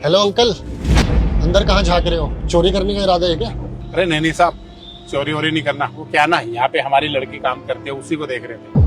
Hello uncle, अंदर कहाँ झाँक रहे हो? चोरी करने का इरादा है क्या? अरे नहीं साहब, चोरी वोरी नहीं करना। वो क्या ना, यहाँ पे हमारी लड़की काम करती है, उसी को देख रहे थे।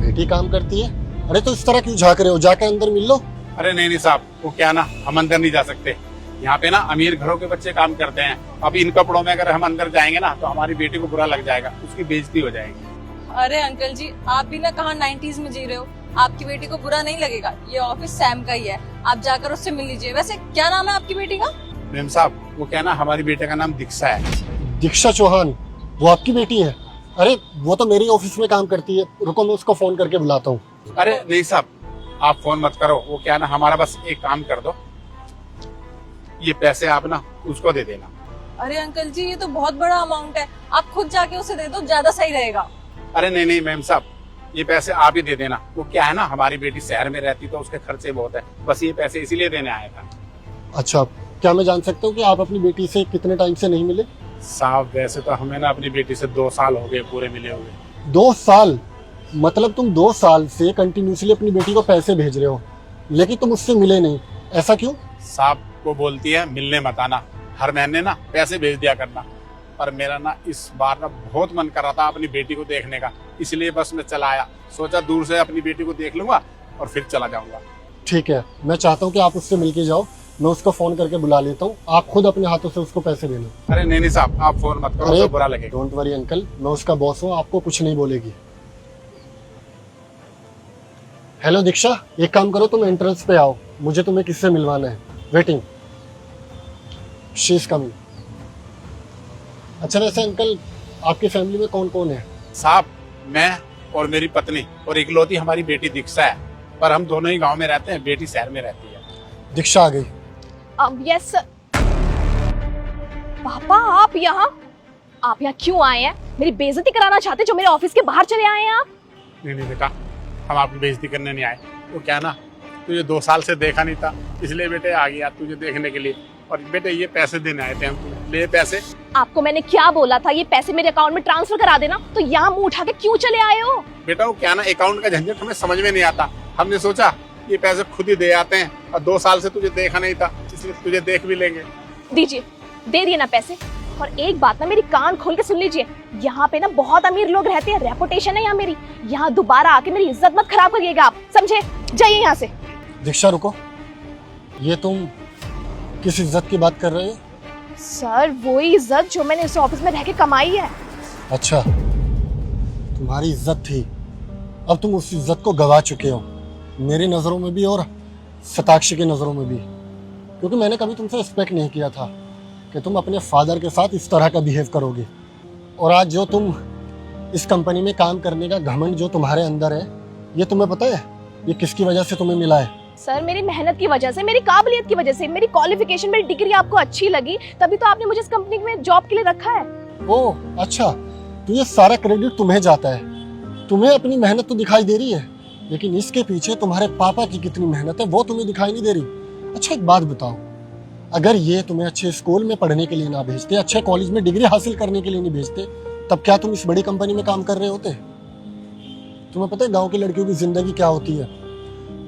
बेटी काम करती है? अरे तो इस तरह क्यों झाँक रहे हो? जाके अंदर मिल लो। अरे नहीं साहब, वो क्या ना, हम अंदर नहीं जा सकते। यहाँ पे ना अमीर घरों के बच्चे काम करते हैं। अब इन कपड़ों में अगर हम अंदर जाएंगे ना तो हमारी बेटी को बुरा लग जाएगा, उसकी बेइज्जती हो जाएगी। अरे अंकल जी, आप भी ना कहाँ 90s में जी रहे हो। आपकी बेटी को बुरा नहीं लगेगा, ये ऑफिस सैम का ही है, आप जाकर उससे मिल लीजिए। वैसे क्या नाम है आपकी बेटी का? मैम साहब, वो क्या ना, हमारी बेटे का नाम दीक्षा है। दीक्षा चौहान? वो आपकी बेटी है? अरे वो तो मेरी ऑफिस में काम करती है, रुको मैं उसको फोन करके बुलाता हूँ। अरे नहीं साहब, आप फोन मत करो। वो क्या ना, हमारा बस एक काम कर दो, ये पैसे आप ना उसको दे देना। अरे अंकल जी, ये तो बहुत बड़ा अमाउंट है, आप खुद जाके उसे दे दो, ज्यादा सही रहेगा। अरे नहीं मैम साहब, ये पैसे आप ही दे देना। वो क्या है ना, हमारी बेटी शहर में रहती तो उसके खर्चे बहुत है, बस ये पैसे इसीलिए देने आया था। अच्छा, क्या मैं जान सकता हूँ कि आप अपनी बेटी से कितने टाइम से नहीं मिले? साहब वैसे तो हमें ना अपनी बेटी से 2 साल हो गए पूरे मिले हुए। 2 साल? मतलब तुम 2 साल से कंटिन्यूसली अपनी बेटी को पैसे भेज रहे हो, लेकिन तुम उससे मिले नहीं, ऐसा क्यों? साहब वो बोलती है मिलने मत आना, हर महीने ना पैसे भेज दिया करना। पर मेरा ना इस बार ना बहुत मन कर रहा था अपनी बेटी को देखने का, इसलिए बस मैं चला आया। सोचा दूर से अपनी बेटी को देख लूंगा और फिर चला जाऊंगा। ठीक है, मैं चाहता हूँ कि आप उससे मिलके जाओ, मैं उसको फोन करके बुला लेता हूँ, आप खुद अपने हाथों से उसको पैसे देना। अरे नहीं साहब, आप फोन मत करो, तो बुरा लगेगा। डोंट वरी अंकल, मैं उसका बॉस हूँ, आपको कुछ नहीं बोलेगी। हेलो दीक्षा, एक काम करो, तुम एंट्रेंस पे आओ, मुझे तुम्हें किससे मिलवाना है। Waiting, she is coming. अच्छा वैसे अंकल, आपकी फैमिली में कौन कौन है? साहब मैं और मेरी पत्नी और इकलौती हमारी बेटी दीक्षा है, पर हम दोनों ही गांव में रहते हैं, बेटी शहर में रहती है। दीक्षा आ गई। यस पापा, आप यहाँ क्यों आए हैं? मेरी बेइज्जती कराना चाहते जो मेरे ऑफिस के बाहर चले आए हैं आप? नहीं बेटा, हम आपकी बेइज्जती करने नहीं आए। वो क्या ना, तुझे 2 साल से देखा नहीं था, इसलिए बेटे आ गया तुझे देखने के लिए। और बेटे ये पैसे देने आए थे हम, ले पैसे। आपको मैंने क्या बोला था, ये पैसे मेरे अकाउंट में ट्रांसफर करा देना, तो यहाँ मुंह उठा के क्यों चले आए हो? बेटा वो क्या ना, अकाउंट का झंझट हमें समझ में नहीं आता, हमने सोचा ये पैसे खुद ही दे आते हैं, और 2 साल से तुझे देखा नहीं था, इसलिए तुझे देख भी लेंगे। दीजिए, दे दिए ना पैसे। और एक बात ना मेरी कान खोल के सुन लीजिए, यहाँ पे ना बहुत अमीर लोग रहते हैं, रेपुटेशन है यहाँ मेरी, यहाँ दोबारा आके मेरी इज्जत मत खराब करिएगा आप, समझे? जाइए यहाँ से। दीक्षा रुको, ये तुम किस इज्जत की बात कर रहे हो? सर वही इज्जत जो मैंने इस ऑफिस में रह के कमाई है। अच्छा, तुम्हारी इज्जत थी, अब तुम उस इज्जत को गवा चुके हो, मेरी नज़रों में भी और सताक्षी की नज़रों में भी, क्योंकि मैंने कभी तुमसे एक्सपेक्ट नहीं किया था कि तुम अपने फादर के साथ इस तरह का बिहेव करोगे। और आज जो तुम इस कंपनी में काम करने का घमंड जो तुम्हारे अंदर है, ये तुम्हें पता है ये किसकी वजह से तुम्हें मिला है? सर मेरी मेहनत की वजह से, मेरी काबिलियत की वजह से, मेरी क्वालिफिकेशन, मेरी डिग्री आपको अच्छी लगी, तभी तो आपने मुझे इस कंपनी में जॉब के लिए रखा है। ओह अच्छा, तो ये सारा क्रेडिट तुम्हें जाता है। तुम्हें अपनी मेहनत तो दिखाई दे रही है, लेकिन इसके पीछे तुम्हारे पापा की कितनी मेहनत है वो तुम्हें दिखाई नहीं दे रही। अच्छा एक बात बताओ, अगर ये तुम्हें अच्छे स्कूल में पढ़ने के लिए ना भेजते, अच्छे कॉलेज में डिग्री हासिल करने के लिए नहीं भेजते, तब क्या तुम इस बड़ी कंपनी में काम कर रहे होते? तुम्हें पता है गाँव की लड़कियों की जिंदगी क्या होती है?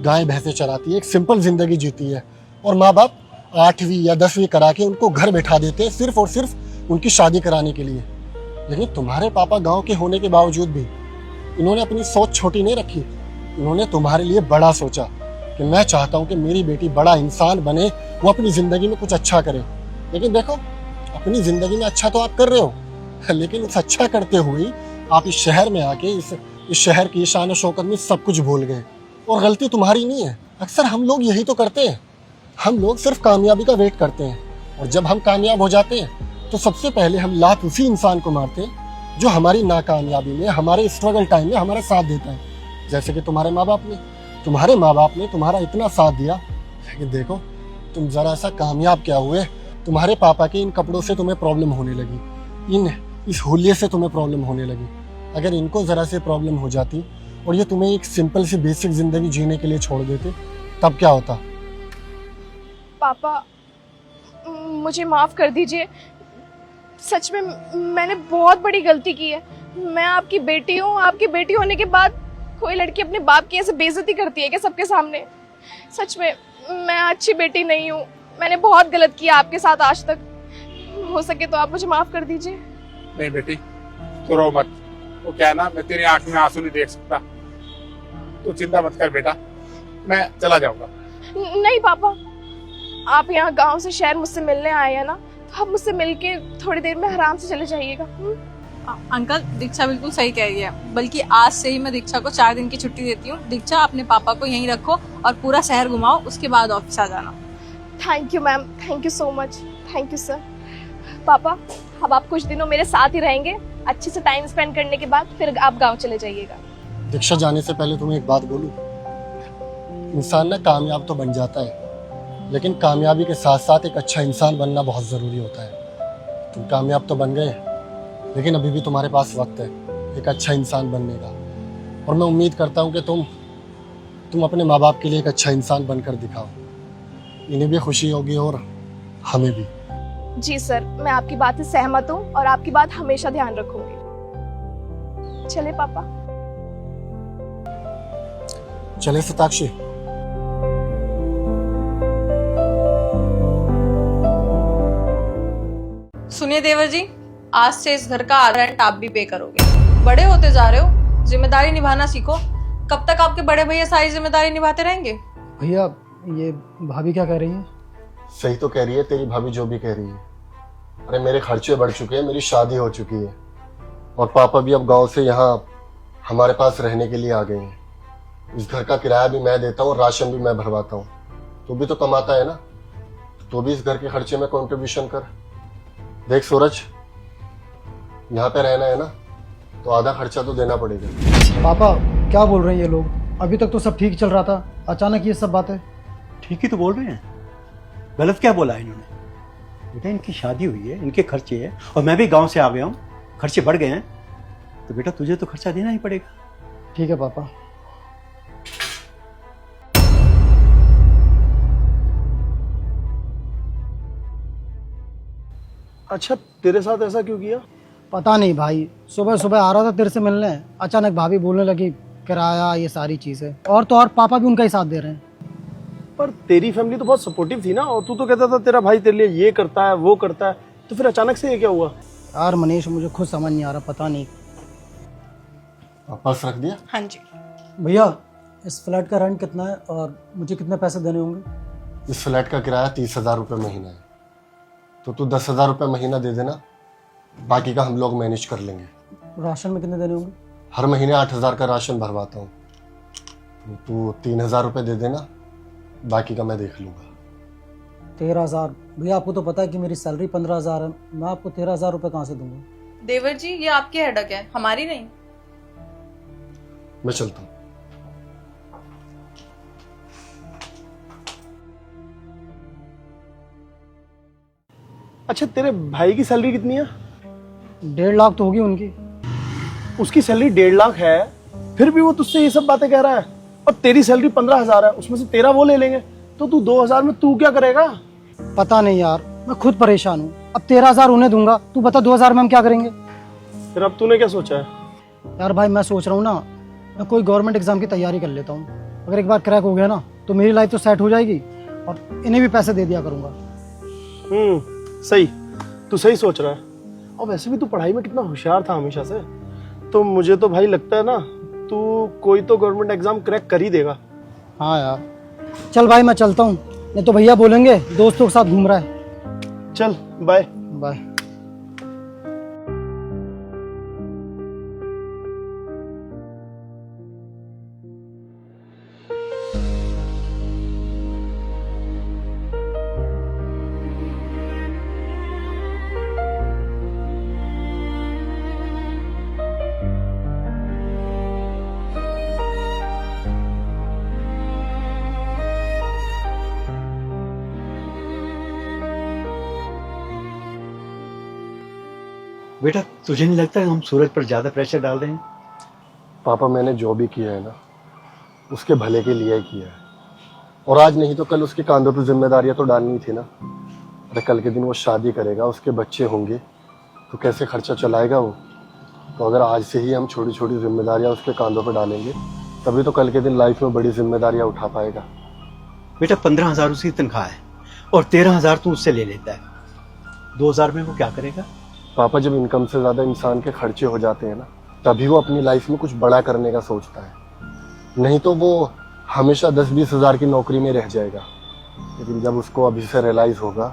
गाय भैंसे चराती है, एक सिंपल जिंदगी जीती है, और माँ बाप 8वीं या 10वीं करा के उनको घर बैठा देते हैं सिर्फ और सिर्फ उनकी शादी कराने के लिए। लेकिन तुम्हारे पापा गांव के होने के बावजूद भी इन्होंने अपनी सोच छोटी नहीं रखी, इन्होंने तुम्हारे लिए बड़ा सोचा कि मैं चाहता हूँ कि मेरी बेटी बड़ा इंसान बने, वो अपनी ज़िंदगी में कुछ अच्छा करे। लेकिन देखो, अपनी ज़िंदगी में अच्छा तो आप कर रहे हो, लेकिन उस अच्छा करते हुए आप इस शहर में आके इस शहर की शान और शौकत में सब कुछ भूल गए। और गलती तुम्हारी नहीं है, अक्सर हम लोग यही तो करते हैं, हम लोग सिर्फ कामयाबी का वेट करते हैं, और जब हम कामयाब हो जाते हैं तो सबसे पहले हम लात उसी इंसान को मारते हैं जो हमारी नाकामयाबी में, हमारे स्ट्रगल टाइम में हमारा साथ देता है। जैसे कि तुम्हारे माँ बाप ने तुम्हारा इतना साथ दिया, लेकिन देखो तुम जरा सा कामयाब क्या हुए, तुम्हारे पापा के इन कपड़ों से तुम्हें प्रॉब्लम होने लगी, इस हुलिये से तुम्हें प्रॉब्लम होने लगी। अगर इनको जरा से प्रॉब्लम हो जाती और ये तुम्हें एक सिंपल सी बेसिक जिंदगी जीने के लिए छोड़ देते, तब क्या होता? पापा मुझे माफ कर दीजिए, सच में मैंने बहुत बड़ी गलती की है। मैं आपकी बेटी हूँ, आपकी बेटी होने के बाद कोई लड़की अपने बाप की ऐसे बेइज्जती करती है क्या सबके सामने? सच में मैं अच्छी बेटी नहीं हूँ। मैंने बहुत गलत किया आपके साथ आज तक। हो सके तो आप मुझे माफ कर दीजिए। नहीं बेटी, तो रो मत। वो क्या है ना, मैं तेरी आंख में आंसू नहीं देख सकता। तू चिंता मत कर बेटा, मैं चला जाऊंगा। नहीं पापा, आप यहाँ गांव से शहर मुझसे मिलने आए हैं ना, तो आप मुझसे मिलके थोड़ी देर में आराम से चले जाइएगा। अंकल, दीक्षा बिल्कुल सही कह रही है। बल्कि आज से ही मैं दीक्षा को 4 दिन की छुट्टी देती हूँ। दीक्षा, अपने पापा को यहीं रखो और पूरा शहर घुमाओ, उसके बाद ऑफिस आ जाना। Thank you ma'am, thank you so much. Thank you sir. पापा, अब आप कुछ दिनों मेरे साथ ही रहेंगे। अच्छे से टाइम स्पेंड करने के बाद फिर आप गांव चले जाइएगा। दीक्षा, जाने से पहले तुम्हें एक बात बोलूं। इंसान ना कामयाब तो बन जाता है, लेकिन कामयाबी के साथ साथ एक अच्छा इंसान बनना बहुत ज़रूरी होता है। तुम कामयाब तो बन गए, लेकिन अभी भी तुम्हारे पास वक्त है एक अच्छा इंसान बनने का। और मैं उम्मीद करता हूँ कि तुम अपने माँ बाप के लिए एक अच्छा इंसान बनकर दिखाओ। इन्हें भी खुशी होगी और हमें भी। जी सर, मैं आपकी बात से सहमत हूँ और आपकी बात हमेशा ध्यान रखूंगी। चले पापा। चले सताक्षी। सुनिए देवर जी, आज से इस घर का आधा रेंट आप भी पे करोगे। बड़े होते जा रहे हो, जिम्मेदारी निभाना सीखो। कब तक आपके बड़े भैया सारी जिम्मेदारी निभाते रहेंगे? भैया, ये भाभी क्या कह रही है? सही तो कह रही है तेरी भाभी जो भी कह रही है। अरे मेरे खर्चे बढ़ चुके हैं, मेरी शादी हो चुकी है और पापा भी अब गांव से यहाँ हमारे पास रहने के लिए आ गए हैं। इस घर का किराया भी मैं देता हूँ और राशन भी मैं भरवाता हूँ। तू भी तो कमाता है ना, तो भी इस घर के खर्चे में कंट्रीब्यूशन कर। देख सूरज, यहाँ पे रहना है ना, तो आधा खर्चा तो देना पड़ेगा। पापा, क्या बोल रहे हैं ये लोग? अभी तक तो सब ठीक चल रहा था, अचानक ये सब बातें। ठीक ही तो बोल रहे हैं, गलत क्या बोला है इन्होंने? बेटा, इनकी शादी हुई है, इनके खर्चे हैं, और मैं भी गांव से आ गया हूँ, खर्चे बढ़ गए हैं, तो बेटा तुझे तो खर्चा देना ही पड़ेगा। ठीक है पापा। अच्छा, तेरे साथ ऐसा क्यों किया? पता नहीं भाई, सुबह सुबह आ रहा था तेरे से मिलने, अचानक भाभी बोलने लगी किराया, ये सारी चीजें। और तो और पापा भी उनका ही साथ दे रहे हैं। पर तेरी फैमिली तो बहुत सपोर्टिव थी ना, और तू तो कहता था तेरा भाई तेरे लिए ये करता है वो करता है, तो फिर अचानक से ये क्या हुआ? यार मनीष, मुझे खुद समझ नहीं आ रहा, पता नहीं। पर्स रख दिया? हाँ जी। भैया, इस फ्लैट का रेंट कितना है और मुझे कितने पैसे देने होंगे? इस फ्लैट का किराया 30,000 रुपये महीना है, तो तू 10,000 रुपये महीना दे देना, बाकी का हम लोग मैनेज कर लेंगे। राशन में कितने देने होंगे? हर महीने 8,000 का राशन भरवाता हूँ, तो तू 3,000 रुपये दे देना, बाकी का मैं देख लूँगा। 13,000? भैया, आपको तो पता है कि मेरी सैलरी 15,000 है, मैं आपको 13,000 रुपये कहाँ से दूंगा? देवर जी, ये आपकी हेडक है, हमारी नहीं। मैं चलता हूँ। अच्छा, तेरे भाई की सैलरी कितनी है? 1.5 लाख तो होगी उनकी। उसकी सैलरी 1.5 लाख है, फिर भी वो तुझसे ये सब बातें कह रहा है। और तेरी सैलरी 15,000 है, उसमें से तेरा वो ले लेंगे, तो तू 2,000 में तू क्या करेगा? पता नहीं यार, मैं खुद परेशान हूँ। अब 13,000 उन्हें दूंगा, तू बता 2,000 में हम क्या करेंगे? फिर अब तूने क्या सोचा है? यार भाई, मैं सोच रहा हूँ ना, मैं कोई गवर्नमेंट एग्जाम की तैयारी कर लेता हूँ। अगर एक बार क्रैक हो गया ना, तो मेरी लाइफ तो सेट हो जाएगी और इन्हें भी पैसे दे दिया करूंगा। सही, तू सही सोच रहा है। और वैसे भी तू पढ़ाई में कितना होशियार था हमेशा से, तो मुझे तो भाई लगता है ना, तू कोई तो गवर्नमेंट एग्जाम क्रैक कर ही देगा। हाँ यार, चल भाई मैं चलता हूँ, नहीं तो भैया बोलेंगे दोस्तों के साथ घूम रहा है। चल बाय बाय। बेटा, तुझे नहीं लगता कि हम सूरज पर ज्यादा प्रेशर डाल रहे हैं? पापा, मैंने जो भी किया है ना, उसके भले के लिए ही किया है, और आज नहीं तो कल उसके कांधों पर जिम्मेदारियां तो डालनी थी ना। अरे कल के दिन वो शादी करेगा, उसके बच्चे होंगे, तो कैसे खर्चा चलाएगा वो? तो अगर आज से ही हम छोटी छोटी जिम्मेदारियां उसके कांधों पर डालेंगे, तभी तो कल के दिन लाइफ में बड़ी जिम्मेदारियां उठा पाएगा। बेटा, 15,000 उसकी तनख्वाह है, और 13,000 तू उससे ले लेता है। 2,000 में वो क्या करेगा? पापा, जब इनकम से ज्यादा इंसान के खर्चे हो जाते हैं ना, तभी वो अपनी लाइफ में कुछ बड़ा करने का सोचता है। नहीं तो वो हमेशा 10-20 हज़ार की नौकरी में रह जाएगा। लेकिन जब उसको अभी से रियलाइज होगा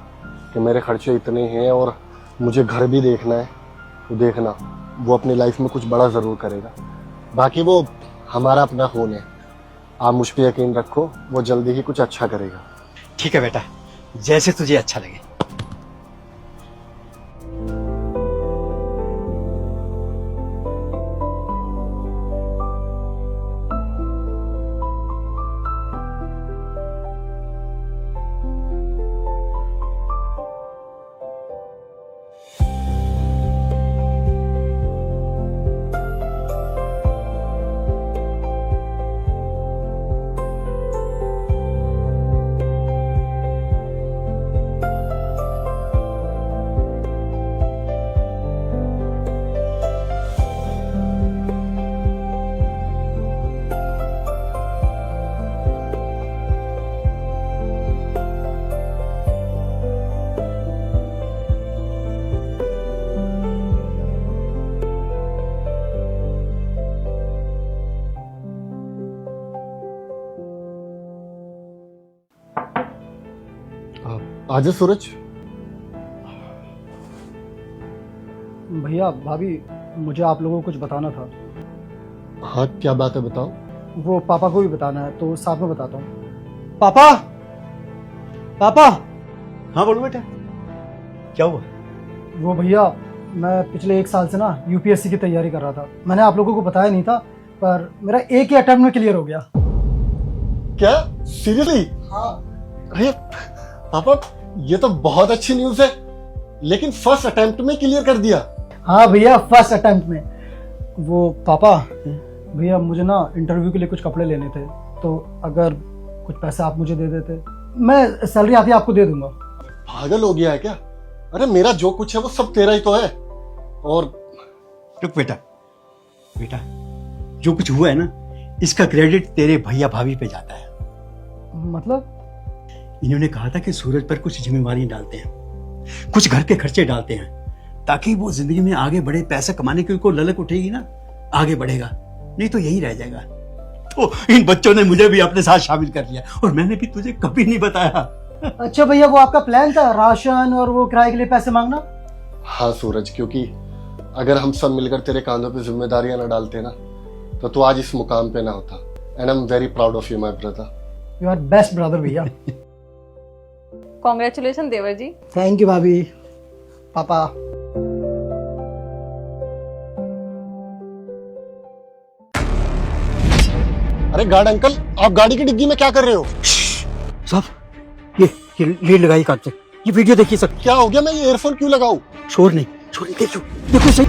कि मेरे खर्चे इतने हैं और मुझे घर भी देखना है, तो देखना वो अपनी लाइफ में कुछ बड़ा ज़रूर करेगा। बाकी वो हमारा अपना खून है, आप मुझ पर यकीन रखो, वो जल्दी ही कुछ अच्छा करेगा। ठीक है बेटा, जैसे तुझे अच्छा लगे। आजा सूरज। भैया भाभी, मुझे आप लोगों को कुछ बताना था। हाँ, क्या बात है, बताओ। वो पापा को भी बताना है, तो साथ में बताता हूँ। पापा, पापा। हाँ बोलो बेटा, क्या हुआ? वो भैया, मैं पिछले 1 साल से ना यूपीएससी की तैयारी कर रहा था। मैंने आप लोगों को बताया नहीं था, पर मेरा एक ही अटेम्प्ट में क्लियर हो गया। क्या, सीरियसली? हाँ। अरे पापा, ये तो बहुत अच्छी न्यूज़ है। लेकिन फर्स्ट अटेम्प्ट में क्लियर कर दिया? हाँ भैया, फर्स्ट अटेम्प्ट में। वो पापा, भैया मुझे ना इंटरव्यू के लिए कुछ कपड़े लेने थे, तो अगर कुछ पैसे आप मुझे दे देते, मैं सैलरी आती आपको दे दूंगा। पागल हो गया है क्या? अरे मेरा जो कुछ है वो सब तेरा ही तो है। और रुक बेटा, बेटा जो कुछ हुआ है ना, इसका क्रेडिट तेरे भैया भाभी पे जाता है। मतलब? इन्होंने कहा था कि सूरज पर कुछ जिम्मेवारियां डालते हैं, कुछ घर के खर्चे डालते हैं, ताकि वो जिंदगी में आगे बढ़े। पैसा कमाने की उनको ललक उठेगी ना, आगे बढ़ेगा, नहीं तो यही रह जाएगा। तो इन बच्चों ने मुझे भी अपने साथ शामिल कर लिया, और मैंने भी तुझे कभी नहीं बताया। अच्छा भैया, वो आपका प्लान था राशन और वो किराए के लिए पैसे मांगना? हाँ सूरज, क्योंकि अगर हम सब मिलकर तेरे कांधों पे जिम्मेदारियां न डालते ना, तो तू आज इस मुकाम पे ना होता। And I am very proud of you my brother. You are best brother भैया। कॉन्ग्रेचुलेशन देवर जी। थैंक यू भाभी। पापा। अरे गार्ड अंकल, आप गाड़ी की डिग्गी में क्या कर रहे हो? साहब, ये लीड लगाई काट से, ये वीडियो देखिए सब। क्या हो गया? मैं ये ईयरफोन क्यों लगाऊं? शोर नहीं, देखो देखो सही।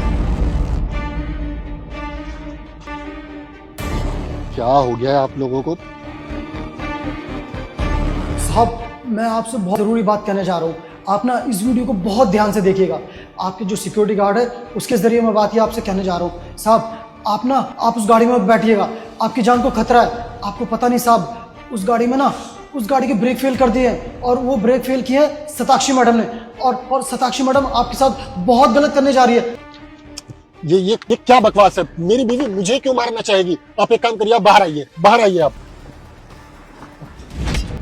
क्या हो गया है आप लोगों को? साहब, मैं आपसे बहुत ज़रूरी बात कहने जा रहा हूँ। आप ना इस वीडियो को बहुत ध्यान से देखिएगा। आपके जो सिक्योरिटी गार्ड है, उसके जरिए मैं बात ये आपसे कहने जा रहा हूँ। साहब, आप उस गाड़ी में मत बैठिएगा, आपकी जान को खतरा है। आपको पता नहीं साहब, उस गाड़ी में ना, उस गाड़ी के ब्रेक फेल कर दिए हैं, और वो ब्रेक फेल किए हैं सताक्षी मैडम ने, और सताक्षी मैडम आपके साथ बहुत गलत करने जा रही है। ये क्या बकवास है? मेरी बीवी मुझे क्यों मारना चाहेगी? आप एक काम करिए, आप बाहर आइए, बाहर आइए।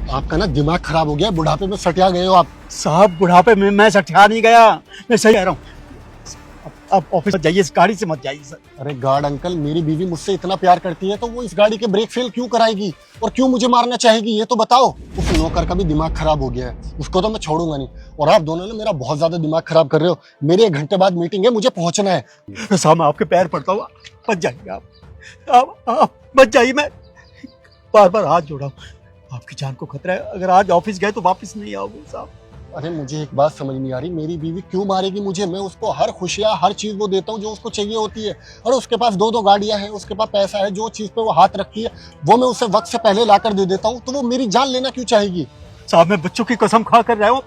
आपका ना दिमाग खराब हो गया, बुढ़ापे में सटिया गए हो आप। साहब, बुढ़ापे में मैं सठिया नहीं गया, मैं सही कह रहा हूँ। अब ऑफिस मत जाइए, इस गाड़ी से मत जाइए सर। अरे गार्ड अंकल, मेरी बीवी मुझसे इतना प्यार करती है, तो वो इस गाड़ी के ब्रेक फेल क्यों कराएगी और क्यों मुझे मारना चाहेगी? ये तो बताओ। उस नौकर का भी दिमाग खराब हो गया है, उसको तो मैं छोड़ूंगा नहीं। और आप दोनों ने मेरा बहुत ज्यादा दिमाग खराब कर रहे हो। मेरी 1 घंटे बाद मीटिंग है, मुझे पहुंचना है। साहब, मैं आपके पैर पड़ता हूँ, मत जाइए आप मत जाइए। मैं बार बार हाथ जोड़ा हूँ, आपकी जान को खतरा है। अगर आज ऑफिस गए तो वापस नहीं आओगे साहब। अरे मुझे एक बात समझ नहीं आ रही, मेरी बीवी क्यों मारेगी मुझे? मैं उसको हर खुशियाँ, हर चीज वो देता हूँ जो उसको चाहिए होती है। और उसके पास 2-2 गाड़ियां हैं, उसके पास पैसा है, जो चीज पे वो हाथ रखती है वो मैं उसे वक्त से पहले लाकर दे देता हूँ। तो वो मेरी जान लेना क्यों चाहेगी? साहब, मैं बच्चों की कसम खा कर रहा हूँ,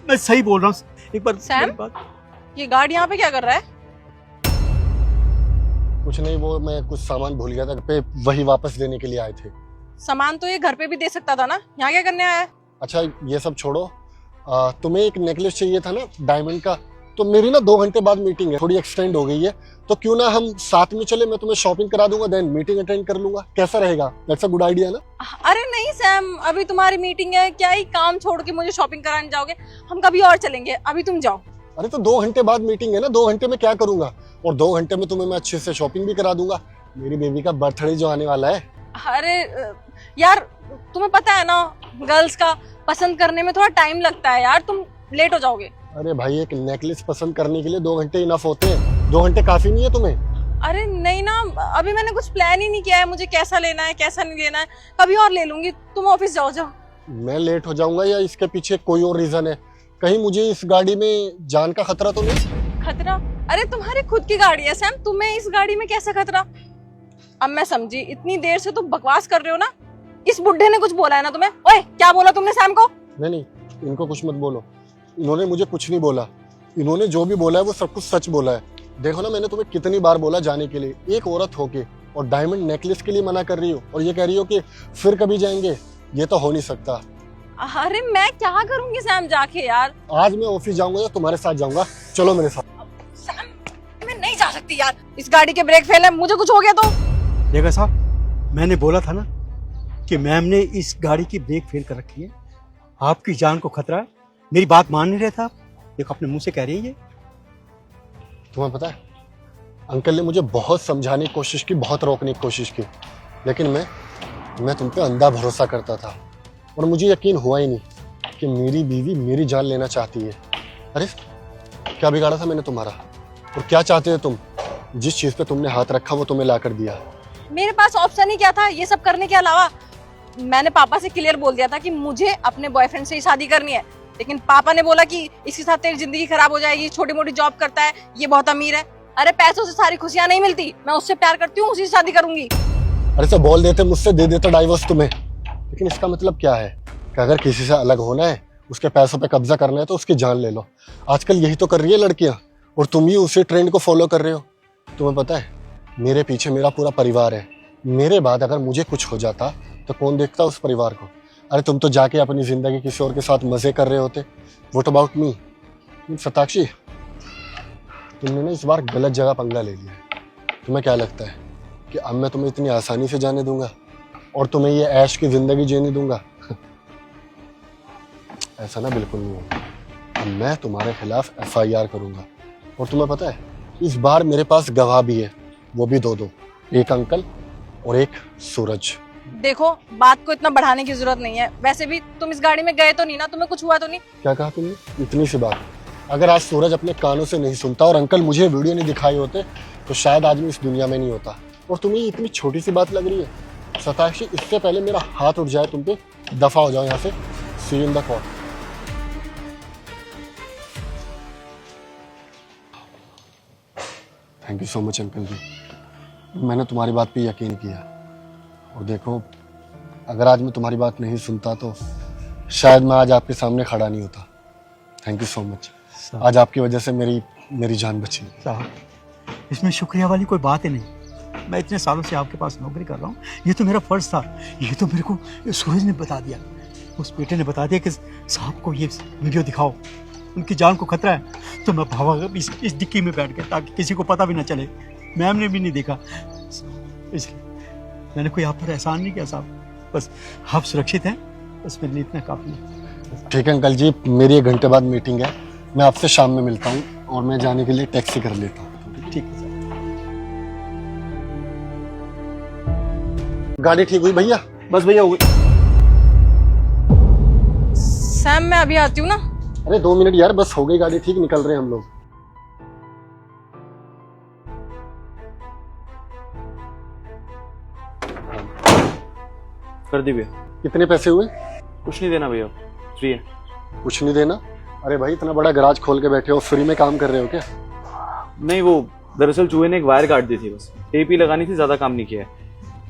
मैं सही बोल रहा हूँ। एक बार सैम, ये गार्ड यहाँ पे क्या कर रहा है? कुछ नहीं, वो मैं कुछ सामान भूल गया था पे, वही वापस देने के लिए आए थे। सामान तो ये घर पे भी दे सकता था ना, यहाँ क्या करने आया है? अच्छा ये सब छोड़ो, तुम्हें एक नेकलेस चाहिए था ना डायमंड का, तो मेरी ना 2 घंटे बाद मीटिंग है, थोड़ी एक्सटेंड हो गई है, तो क्यों ना हम साथ में चले, मैं तुम्हें शॉपिंग करा दूंगा, देन मीटिंग अटेंड कर लूंगा, कैसा रहेगा? दैट्स अ गुड आइडिया ना? अरे नहीं सैम, अभी तुम्हारी मीटिंग है, क्या ही काम छोड़ के मुझे शॉपिंग कराने जाओगे? हम कभी और चलेंगे, अभी तुम जाओ। अरे तो 2 घंटे बाद मीटिंग है ना, 2 घंटे में क्या करूंगा? और 2 घंटे में तुम्हें मैं अच्छे से शॉपिंग भी करा दूंगा, मेरी बेबी का बर्थडे जो आने वाला है। अरे यार, तुम्हें पता है ना गर्ल्स का पसंद करने में थोड़ा टाइम लगता है यार, तुम लेट हो जाओगे। अरे भाई, एक नेकलेस पसंद करने के लिए 2 घंटे इनफ होते हैं, 2 घंटे काफी नहीं है तुम्हें? अरे नहीं ना, अभी मैंने कुछ प्लान ही नहीं किया है, मुझे कैसा लेना है कैसा नहीं लेना है, कभी और ले लूंगी, तुम ऑफिस जाओ। मैं लेट हो जाऊंगा या इसके पीछे कोई और रीजन है? कहीं मुझे इस गाड़ी में जान का खतरा तो नहीं? खतरा? अरे तुम्हारी खुद की गाड़ी है सैम, तुम्हें इस गाड़ी में कैसा खतरा? अब मैं समझी, इतनी देर से तुम बकवास कर रहे हो ना, इस बुड्ढे ने कुछ बोला है ना तुम्हें? ओए, क्या बोला तुमने सैम को? नहीं, इनको कुछ मत बोलो, इन्होंने मुझे कुछ नहीं बोला, इन्होंने जो भी बोला है वो सब कुछ सच बोला है। देखो ना, मैंने तुम्हें कितनी बार बोला जाने के लिए, एक औरत होके और डायमंड नेकलेस के लिए मना कर रही हो, और ये कह रही हो कि फिर कभी जाएंगे, ये तो हो नहीं सकता। अरे मैं क्या करूंगी सैम जाके यार? आज मैं ऑफिस जाऊंगा या तुम्हारे साथ जाऊंगा? चलो मेरे साथ। सैम, मैं नहीं जा सकती यार, इस गाड़ी के ब्रेक फेल है, मुझे कुछ हो गया तो? देखा साहब, मैंने बोला था ना कि मैम ने इस गाड़ी की ब्रेक फेल कर रखी है, आपकी जान को खतरा है। मेरी बात मान नहीं रहे थे आप, देखो अपने मुंह से कह रही है ये। तुम्हें पता है, अंकल ने मुझे बहुत समझाने की कोशिश की, बहुत रोकने की कोशिश की, लेकिन मैं तुम पे अंधा भरोसा करता था, और मुझे यकीन हुआ ही नहीं कि मेरी बीवी मेरी जान लेना चाहती है। अरे क्या बिगाड़ा था मैंने तुम्हारा, और क्या चाहते थे तुम? जिस चीज पे तुमने हाथ रखा वो तुम्हें ला कर दिया। मेरे पास ऑप्शन ही क्या था ये सब करने के अलावा? मैंने पापा से क्लियर बोल दिया था कि मुझे अपने बॉयफ्रेंड से ही शादी करनी है, लेकिन पापा ने बोला कि इसके साथ तेरी जिंदगी खराब हो जाएगी, छोटी मोटी जॉब करता है, ये बहुत अमीर है। अरे पैसों से सारी खुशियां नहीं मिलती, मैं उससे प्यार करती हूँ, उसी से शादी करूंगी। अरे तो बोल देते, मुझसे दे देता डाइवोर्स तुम्हें। लेकिन इसका मतलब क्या है कि अगर किसी से अलग होना है, उसके पैसों पे कब्जा करना है, तो उसकी जान ले लो। आजकल यही तो कर रही है लड़कियां, और तुम ही उसी ट्रेंड को फॉलो कर रहे हो। तुम्हें पता है, मेरे पीछे मेरा पूरा परिवार है, मेरे बाद अगर मुझे कुछ हो जाता तो कौन देखता उस परिवार को? अरे तुम तो जाके अपनी जिंदगी किसी और के साथ मजे कर रहे होते। What about me? सताक्षी, तुमने ना इस बार गलत जगह पंगा ले लिया। तुम्हें क्या लगता है कि अब मैं तुम्हें इतनी आसानी से जाने दूंगा और तुम्हें ये ऐश की जिंदगी जीने दूंगा? ऐसा ना बिल्कुल नहीं होगा। अब मैं तुम्हारे खिलाफ FIR करूंगा, और तुम्हें पता है इस बार मेरे पास गवाह भी है, वो भी 2-2, एक अंकल और एक सूरज। देखो, बात को इतना बढ़ाने की जरूरत नहीं है, वैसे भी तुम इस गाड़ी में गए तो नहीं ना, तुम्हें कुछ हुआ तो नहीं? क्या कहा तुमने? इतनी सी बात, अगर आज सूरज अपने कानों से नहीं सुनता और अंकल मुझे वीडियो नहीं दिखाए होते तो शायद आज मैं इस दुनिया में नहीं होता। और तुम्हें इतनी छोटी सी बात लग रही है? सताक्षी, इससे पहले मेरा हाथ उठ जाए तुम पे, दफा हो जाओ यहाँ से। See you in the court. Thank you so much uncle जी, मैंने तुम्हारी बात पे यकीन किया। और देखो, अगर आज मैं तुम्हारी बात नहीं सुनता तो शायद मैं आज आपके सामने खड़ा नहीं होता। थैंक यू सो मच, आज आपकी वजह से मेरी जान बची। साहब, इसमें शुक्रिया वाली कोई बात ही नहीं। मैं इतने सालों से आपके पास नौकरी कर रहा हूँ, ये तो मेरा फर्ज था। ये तो मेरे को सूरज ने बता दिया, उस बेटे ने बता दिया कि साहब को ये वीडियो दिखाओ, उनकी जान को खतरा है। तो मैं भावा इस डिक्की में बैठ गया ताकि किसी को पता भी ना चले, मैम ने भी नहीं देखा, इसलिए मैंने कोई आप पर एहसान नहीं किया साहब। बस आप सुरक्षित हैं, बस मेरे लिए इतना काफ़ी है। ठीक है अंकल जी, मेरी 1 घंटे बाद मीटिंग है, मैं आपसे शाम में मिलता हूँ, और मैं जाने के लिए टैक्सी कर लेता हूँ। ठीक है सर। गाड़ी ठीक हुई भैया? बस भैया हो गई। सैम, मैं अभी आती हूँ ना। अरे 2 मिनट यार, बस हो गई गाड़ी ठीक, निकल रहे हैं हम लोग। कर दी भैया। कितने पैसे हुए? कुछ नहीं देना भैया, फ्री है। कुछ नहीं देना? अरे भाई, इतना बड़ा गराज खोल के बैठे हो, फ्री में काम कर रहे हो क्या? नहीं, वो दरअसल चूहे ने एक वायर काट दी थी, बस टेप ही लगानी थी, ज़्यादा काम नहीं किया है।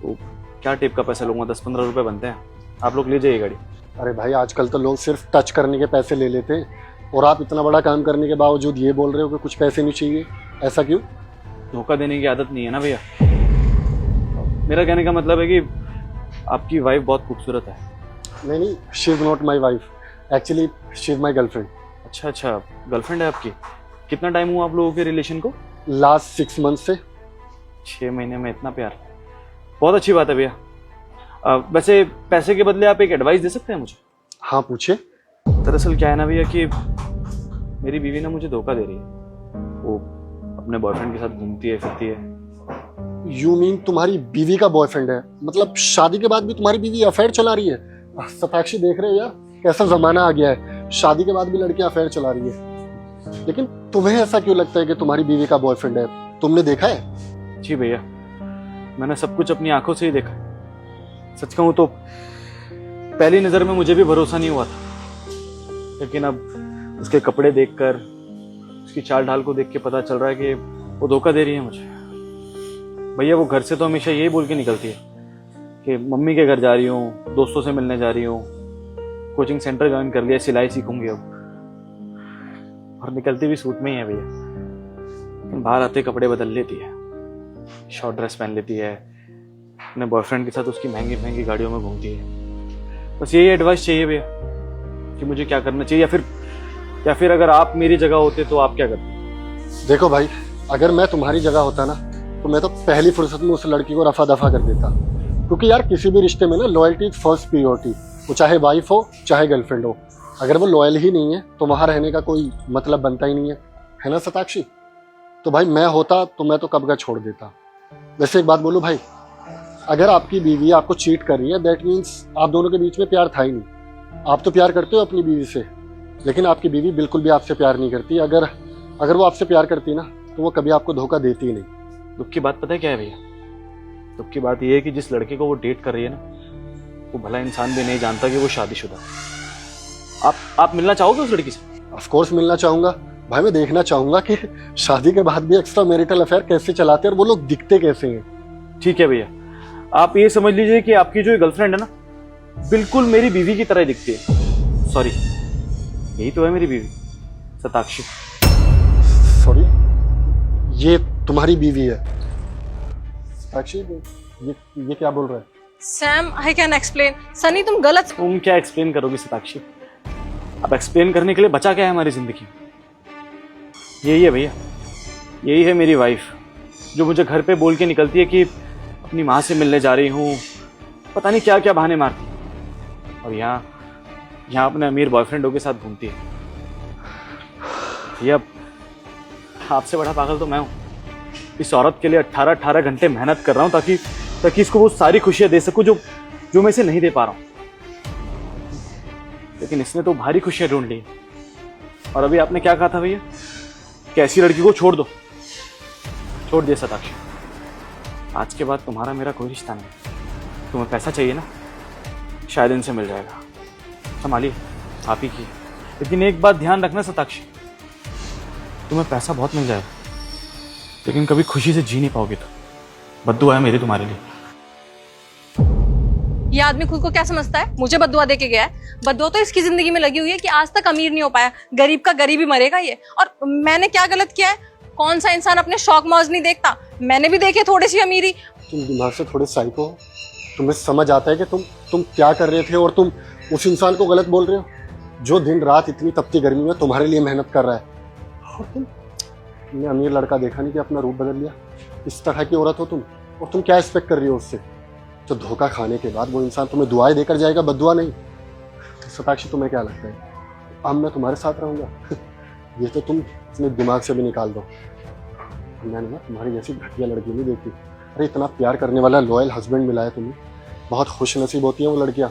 तो क्या टेप का पैसा लूँगा, 10-15 रुपये बनते हैं। आप लोग ले जाइए गाड़ी। अरे भाई, आजकल तो लोग सिर्फ टच करने के पैसे ले लेते हैं, और आप इतना बड़ा काम करने के बावजूद ये बोल रहे हो कि कुछ पैसे नहीं चाहिए, ऐसा क्यों? धोखा देने की आदत नहीं है ना भैया। मेरा कहने का मतलब है कि आपकी वाइफ बहुत खूबसूरत है। नहीं, she is not my wife, actually she is my girlfriend. अच्छा अच्छा, गर्लफ्रेंड है आपकी? कितना टाइम हुआ आप लोगों के रिलेशन को? लास्ट 6 मंथ से। 6 महीने में इतना प्यार, बहुत अच्छी बात है भैया। वैसे पैसे के बदले आप एक एडवाइस दे सकते हैं मुझे? हाँ पूछे। दरअसल क्या है ना भैया कि मेरी बीवी ना मुझे धोखा दे रही है। वो अपने बॉयफ्रेंड के साथ घूमती है फिरती है। यू मीन तुम्हारी बीवी का बॉयफ्रेंड है? मतलब शादी के बाद भी तुम्हारी बीवी अफेयर चला रही है? सताक्षी देख रहे हो यार कैसा जमाना आ गया है, शादी के बाद भी लड़कियां अफेयर चला रही है। लेकिन तुम्हें ऐसा क्यों लगता है कि तुम्हारी बीवी का बॉयफ्रेंड है? तुमने देखा है? जी भैया, मैंने सब कुछ अपनी आंखों से ही देखा। सच कहूं तो पहली नजर में मुझे भी भरोसा नहीं हुआ था, लेकिन अब उसके कपड़े देखकर, उसकी चाल ढाल को देख के पता चल रहा है कि वो धोखा दे रही है मुझे। भैया वो घर से तो हमेशा यही बोल के निकलती है कि मम्मी के घर जा रही हूँ, दोस्तों से मिलने जा रही हूँ, कोचिंग सेंटर ज्वाइन कर लिया, सिलाई सीखूंगी अब। और निकलती भी सूट में ही है भैया, लेकिन बाहर आते कपड़े बदल लेती है, शॉर्ट ड्रेस पहन लेती है, अपने बॉयफ्रेंड के साथ उसकी महंगी महंगी गाड़ियों में घूमती है। बस यही एडवाइस चाहिए भैया कि मुझे क्या करना चाहिए, या फिर अगर आप मेरी जगह होते तो आप क्या करते? देखो भाई, अगर मैं तुम्हारी जगह होता ना तो मैं तो पहली फुर्सत में उस लड़की को रफा दफा कर देता। क्योंकि यार किसी भी रिश्ते में ना लॉयल्टी इज फर्स्ट प्रियोरिटी, वो चाहे वाइफ हो चाहे गर्लफ्रेंड हो। अगर वो लॉयल ही नहीं है तो वहां रहने का कोई मतलब बनता ही नहीं है ना सताक्षी? तो भाई मैं होता तो मैं तो कब का छोड़ देता। वैसे एक बात बोलूं भाई, अगर आपकी बीवी आपको चीट कर रही है दैट मीन्स आप दोनों के बीच में प्यार था ही नहीं। आप तो प्यार करते हो अपनी बीवी से, लेकिन आपकी बीवी बिल्कुल भी आपसे प्यार नहीं करती। अगर वो आपसे प्यार करती ना तो वो कभी आपको धोखा देती ही नहीं। दुख की बात पता है क्या है भैया? दुख की बात यह है कि जिस लड़के को वो डेट कर रही है ना, वो भला इंसान भी नहीं जानता कि वो शादीशुदा है। आप मिलना चाहोगे उस लड़की से? ऑफ कोर्स मिलना चाहूंगा भाई। मैं देखना चाहूंगा कि शादी के बाद भी एक्स्ट्रा मैरिटल अफेयर कैसे चलाते हैं और वो लोग दिखते कैसे हैं। ठीक है भैया, आप ये समझ लीजिए कि आपकी जो गर्लफ्रेंड है ना, बिल्कुल मेरी बीवी की तरह ही दिखती है। सॉरी, यही तो है मेरी बीवी, सताक्षी। सॉरी, ये तुम्हारी बीवी है सताक्षी? ये क्या बोल रहा है? Sam, I can explain. Sunny तुम गलत। तुम क्या एक्सप्लेन करोगी सताक्षी? अब एक्सप्लेन करने के लिए बचा क्या है हमारी जिंदगी? यही है भैया, यही है मेरी वाइफ, जो मुझे घर पे बोल के निकलती है कि अपनी माँ से मिलने जा रही हूँ, पता नहीं क्या क्या बहाने मारती है, और यहाँ अपने अमीर बॉयफ्रेंडों के साथ घूमती है। भैया आपसे बड़ा पागल तो मैं हूँ। इस औरत के लिए 18 घंटे मेहनत कर रहा हूँ ताकि इसको वो सारी खुशियां दे सकूं जो मैं इसे नहीं दे पा रहा हूँ। लेकिन इसने तो भारी खुशियां ढूंढ ली। और अभी आपने क्या कहा था भैया कि ऐसी लड़की को छोड़ दो? छोड़ दिया सताक्षी। आज के बाद तुम्हारा मेरा कोई रिश्ता नहीं। तुम्हें पैसा चाहिए ना, शायद इनसे मिल जाएगा, संभालिए, आप ही की। लेकिन एक बात ध्यान रखना सताक्षी, तुम्हें पैसा बहुत मिल जाएगा, लेकिन कभी खुशी से जी नहीं पाओगे। तो बद्दुआ है मेरी तुम्हारे लिए। ये आदमी खुद को क्या समझता है? मुझे बद्दुआ दे के गया है। बद्दुआ तो इसकी जिंदगी में लगी हुई है कि आज तक अमीर नहीं हो पाया। गरीब का गरीब ही मरेगा ये। और मैंने क्या गलत किया है? कौन सा इंसान अपने शौक मौज नहीं देखता? मैंने भी देखे थोड़ी सी अमीरी। तुम दिमाग से थोड़े साइको हो। तुम्हें समझ आता है कि तुम क्या कर रहे थे और तुम उस इंसान को गलत बोल रहे हो जो दिन रात इतनी तपती गर्मी में तुम्हारे लिए मेहनत कर रहा है। और तुमने अमीर लड़का देखा नहीं कि अपना रूप बदल लिया? इस तरह की औरत हो तुम, और तुम क्या एक्सपेक्ट कर रही हो उससे? तो धोखा खाने के बाद वो इंसान तुम्हें दुआएं देकर जाएगा, बद्दुआ नहीं। सताक्षी तुम्हें क्या लगता है अब मैं तुम्हारे साथ रहूंगा? ये तो तुम अपने दिमाग से भी निकाल दो। मैंने ना तुम्हारी जैसी घटिया लड़की नहीं देखी। अरे इतना प्यार करने वाला लॉयल हस्बैंड मिला है तुम्हें। बहुत खुश नसीब होती हैं वो लड़कियां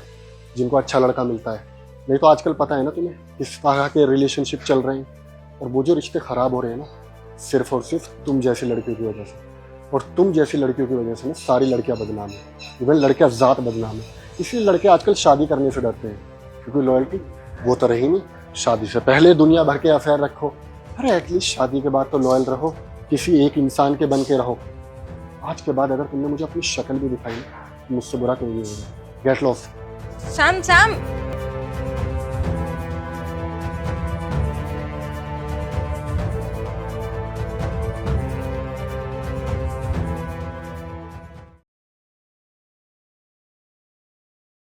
जिनको अच्छा लड़का मिलता है। नहीं तो आजकल पता है ना तुम्हें किस तरह के रिलेशनशिप चल रहे हैं, और वो जो रिश्ते खराब हो रहे हैं ना, सिर्फ और सिर्फ तुम जैसी लड़कियों की वजह से। और तुम जैसी लड़कियों की वजह से ना सारी लड़कियां बदनाम हैं, इवन लड़कियां ज़ात बदनाम है। इसलिए लड़के आजकल शादी करने से डरते हैं, क्योंकि लॉयल्टी वो तो रही नहीं। शादी से पहले दुनिया भर के अफेयर रखो, अरे एटलीस्ट शादी के बाद तो लॉयल रहो, किसी एक इंसान के बन के रहो। आज के बाद अगर तुमने मुझे अपनी शक्ल भी दिखाई ना, मुझसे बुरा कोई नहीं होगा। Get lost. सैम